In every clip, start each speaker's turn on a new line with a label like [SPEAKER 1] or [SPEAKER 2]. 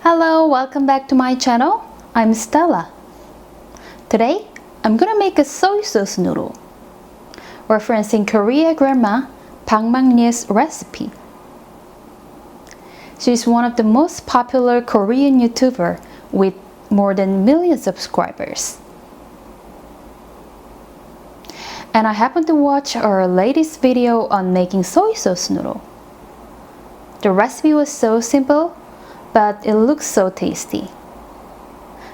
[SPEAKER 1] Hello, welcome back to my channel. I'm Stella. Today, I'm gonna make a soy sauce noodle, referencing Korea grandma Bang Mang-nie's recipe. She's one of the most popular Korean YouTuber with more than 1,000,000 subscribers. And I happened to watch her latest video on making soy sauce noodle. The recipe was so simple, but it looks so tasty.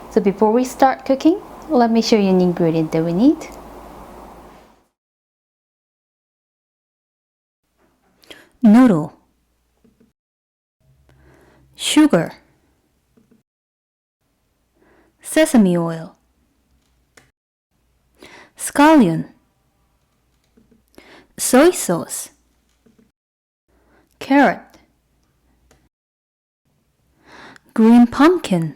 [SPEAKER 1] So before we start cooking, let me show you an ingredient that we need. Noodle, sugar, sesame oil, scallion, soy sauce, carrot, green pumpkin,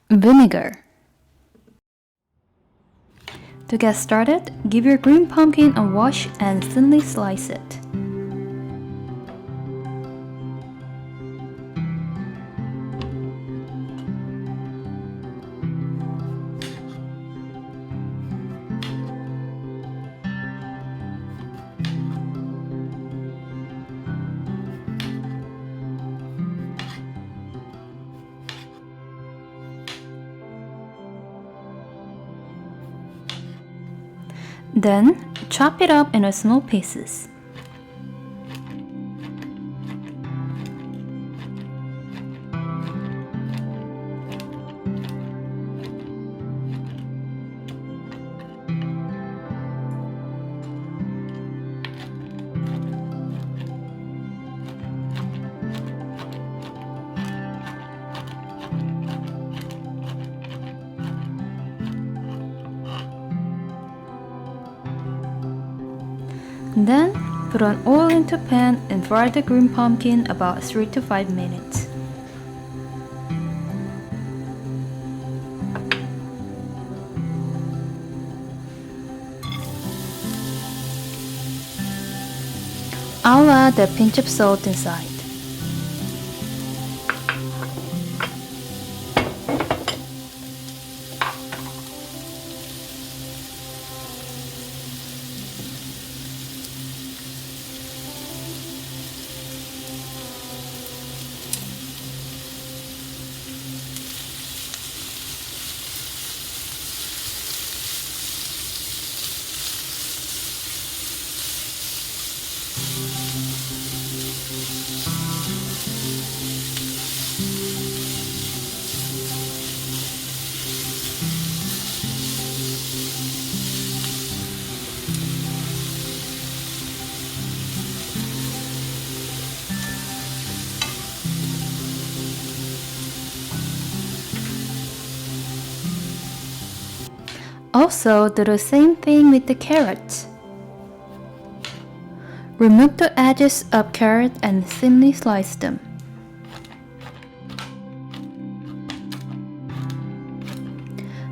[SPEAKER 1] vinegar. To get started, give your green pumpkin a wash and thinly slice it. Then, chop it up into small pieces. Then, put on oil into a pan and fry the green pumpkin about 3 to 5 minutes. I'll add a pinch of salt inside. Also, do the same thing with the carrots. Remove the edges of carrot and thinly slice them.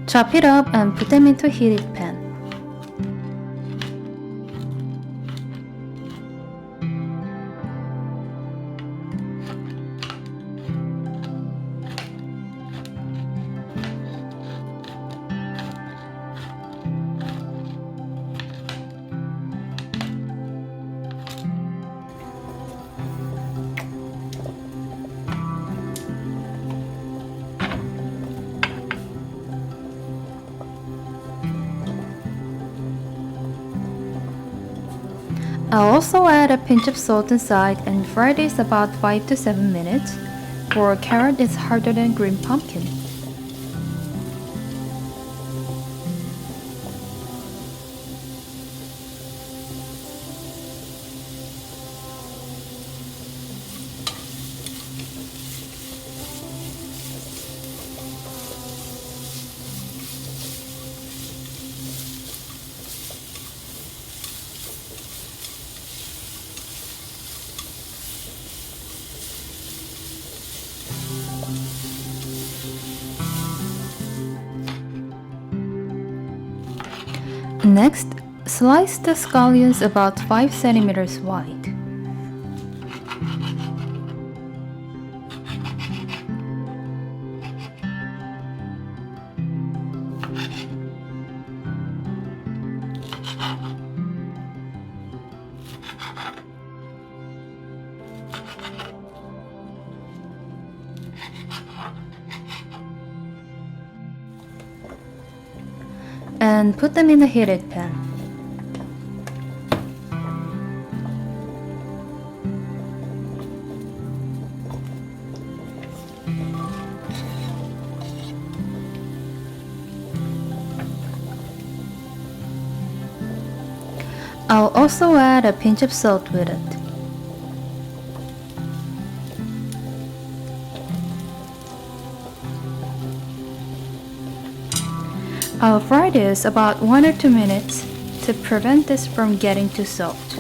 [SPEAKER 1] Chop it up and put them into a heated pan. I'll also add a pinch of salt inside and fry this about 5 to 7 minutes, for carrot is harder than green pumpkin. Next, slice the scallions about 5 centimeters wide. And put them in a heated pan. I'll also add a pinch of salt with it. I'll fry this about 1 or 2 minutes to prevent this from getting too soft.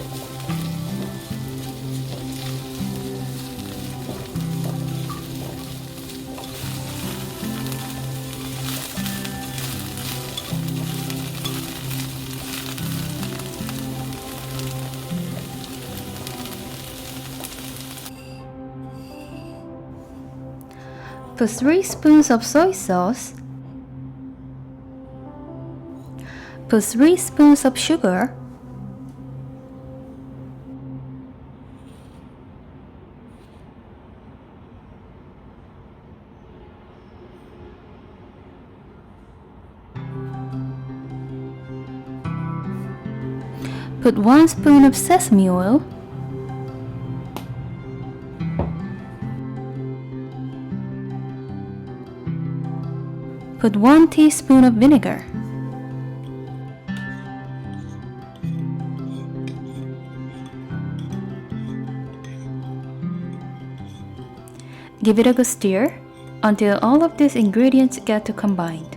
[SPEAKER 1] Put 3 spoons of soy sauce. Put 3 spoons of sugar. Put 1 spoon of sesame oil. Put 1 teaspoon of vinegar. Give it a good stir until all of these ingredients get to combined.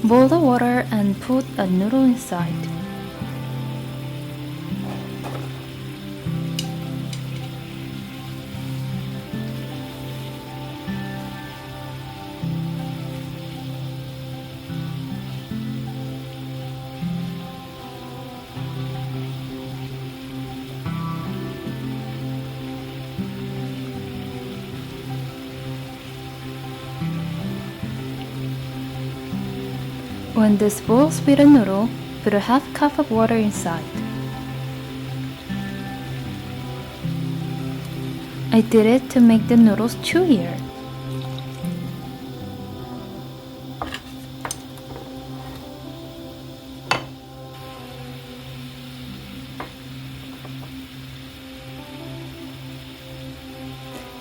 [SPEAKER 1] Boil the water and put a noodle inside. When this boils with a noodle, put a half cup of water inside. I did it to make the noodles chewier.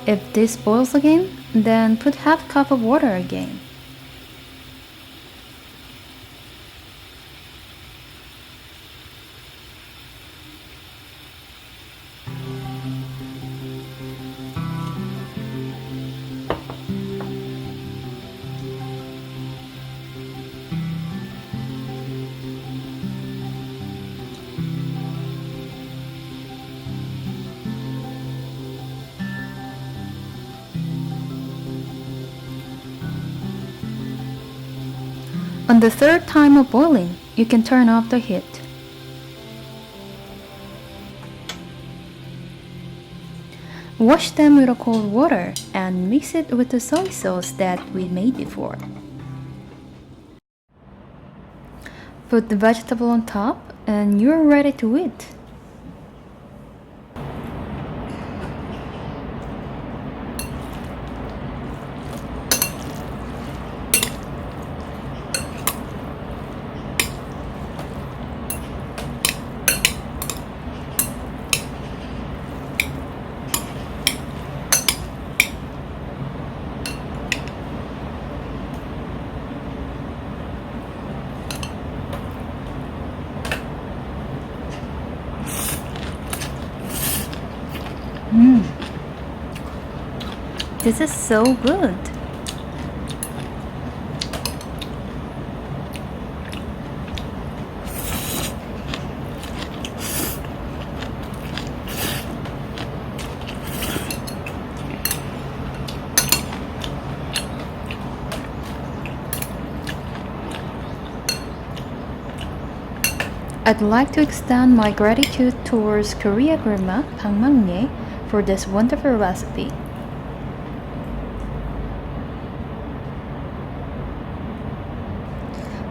[SPEAKER 1] If this boils again, then put half cup of water again. On the third time of boiling, you can turn off the heat. Wash them with a cold water and mix it with the soy sauce that we made before. Put the vegetable on top and you're ready to eat. This is so good. I'd like to extend my gratitude towards Korea grandma Kang Mang-ye for this wonderful recipe.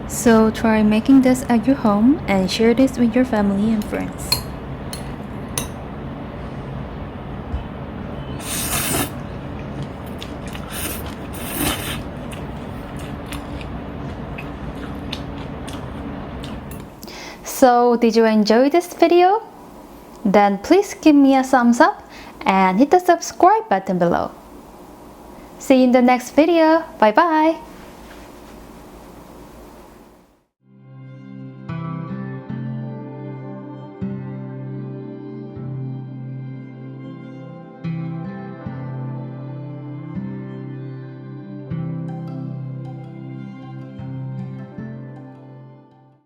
[SPEAKER 1] So try making this at your home and share this with your family and friends. So did you enjoy this video? Then please give me a thumbs up and hit the subscribe button below. See you in the next video. Bye bye.